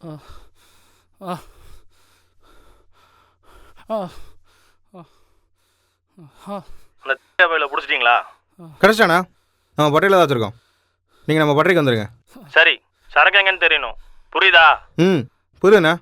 ஆ ஆ ஆ அந்த தேவையில் பிடிச்சிட்டிங்களா? கிடச்சிட்டாண்ணா. நம்ம பட்டறையில் தான் வச்சுருக்கோம். நீங்கள் நம்ம பட்டறைக்கு வந்துடுங்க. சரி, சரக்கு எங்கன்னு தெரியணும், புரியுதா? ம், புரியுதுண்ணா.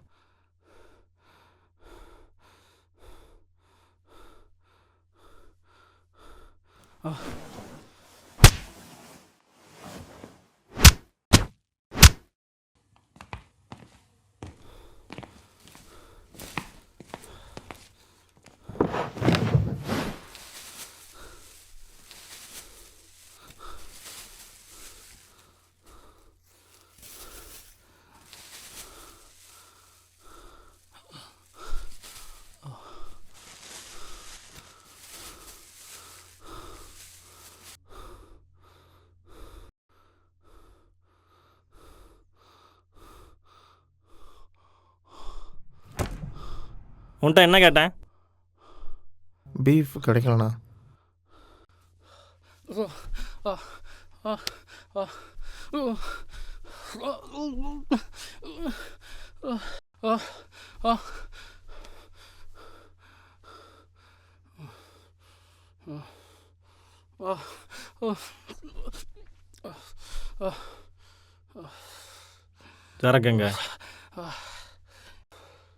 உன்ட்ட என்ன கேட்டேன்? பீஃப் கிடைக்கலண்ணா. சரக்கு எங்க?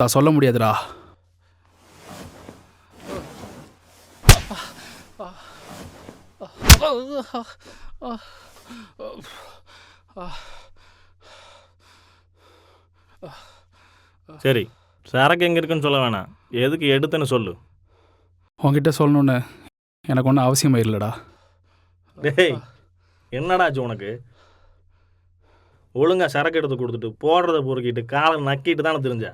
நான் சொல்ல முடியாதுடா. சரி, சரக்கு எங்கே இருக்குன்னு சொல்ல வேணாம், எதுக்கு எடுத்துன்னு சொல்லு. உங்ககிட்ட சொல்லணுன்னு எனக்கு ஒன்றும் அவசியமாக இல்லைடா. டேய், என்னடாச்சு உனக்கு? ஒழுங்கா சரக்கு எடுத்து கொடுத்துட்டு போடுறத பொறுக்கிட்டு காலை நக்கிட்டு தானே தெரிஞ்ச.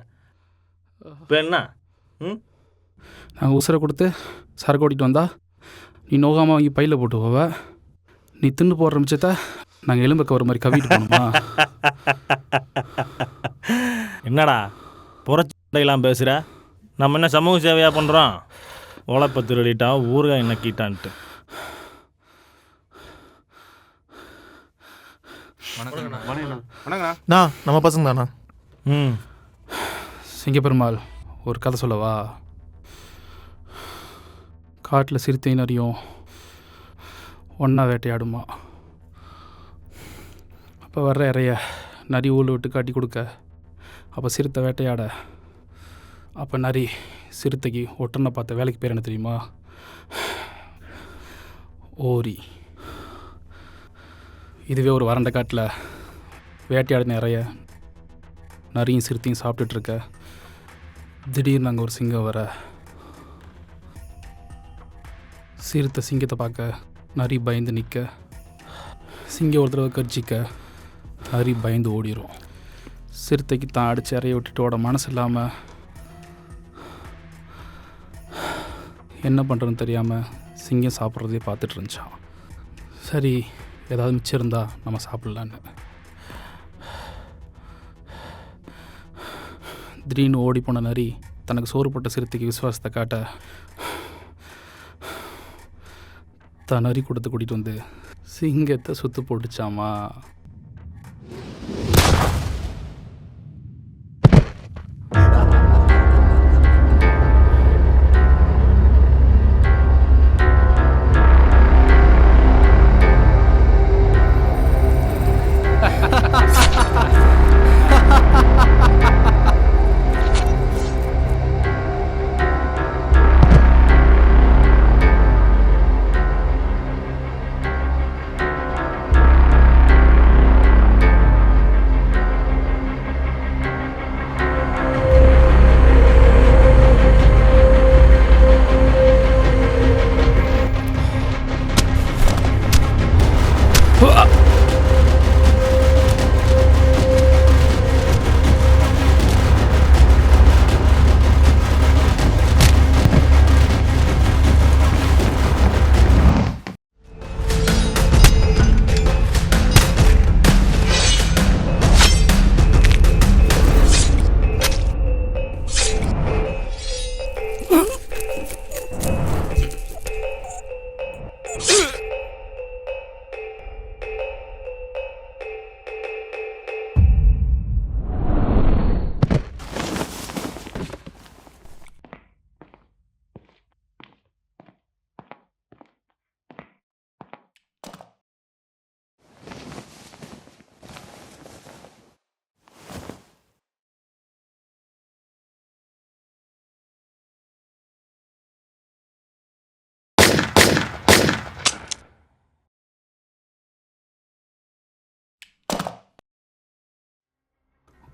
இப்போ என்ன? நாங்கள் உசுரை கொடுத்து சரக்கு ஓட்டிகிட்டு வந்தா நீ நோகாமல் வாங்கி பையில் போட்டு போவ. நீ தின்னு போடுற மிச்சத்தை நாங்கள் எலும்பு கவர் மாதிரி கவிட்டு போகணுமா? என்னடா புறச்செல்லாம் பேசுகிற? நம்ம என்ன சமூக சேவையாக பண்ணுறோம்? உழைப்பை திருடிட்டா ஊறுகாய் நக்கிட்டான்ட்டு. வணக்கண்ணா. நம்ம பசங்க தாண்ணா. ம், சிங்கப்பெருமாள் ஒரு கதை சொல்லவா? காட்டில் சிறுத்தை நரியும் ஒன்றா வேட்டையாடுமா. அப்போ வர்ற இறைய நரி ஊழ விட்டு காட்டி கொடுக்க, அப்போ சிறுத்தை வேட்டையாட, அப்போ நரி சிறுத்தைக்கு ஒட்டனை பார்த்த வேலைக்கு பேர் என்ன தெரியுமா? ஓரி. இதுவே ஒரு வறண்ட காட்டில் வேட்டையாடின இறைய நரியும் சிறுத்தையும் சாப்பிட்டுட்ருக்க, திடீர்னு அங்கே ஒரு சிங்கம் வர, சிறுத்தை சிங்கத்தை பார்க்க நரி பயந்து நிற்க, சிங்கம் ஒரு தடவை கர்ஜிக்க நரி பயந்து ஓடிடும். சிறுத்தைக்கு தான் அடித்து இறைய விட்டுட்டு ஓட மனசு இல்லாமல் என்ன பண்ணுறதுன்னு தெரியாமல் சிங்கம் சாப்பிட்றதே பார்த்துட்டு இருந்துச்சான். சரி, ஏதாவது மிச்சம் இருந்தால் நம்ம சாப்பிட்லான்னு. திடீர்னு ஓடி போன நரி தனக்கு சோறு போட்ட சிறுத்தைக்கு விசுவாசத்தை காட்ட தான் நரி கொடுத்து கூட்டிகிட்டு வந்து சிங்கத்தை சுற்று போட்டுச்சாமா.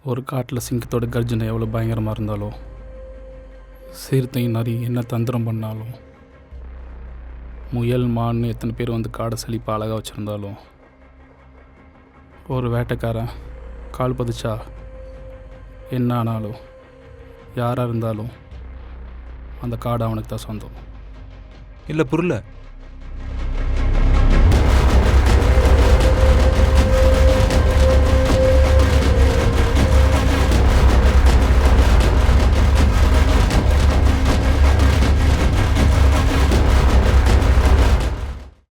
ஒரு காட்டில் சிங்கத்தோட கர்ஜனை எவ்வளோ பயங்கரமாக இருந்தாலும், சிறுத்தையும் நரி என்ன தந்திரம் பண்ணாலும், முயல் மான்னு எத்தனை பேர் வந்து காடை செழிப்பாக அழகாக வச்சுருந்தாலும், ஒரு வேட்டைக்காரன் கால் பதிச்சா என்ன ஆனாலும், யாராக இருந்தாலும் அந்த காடு அவனுக்கு தான் சொந்தம். இல்லை புரியல.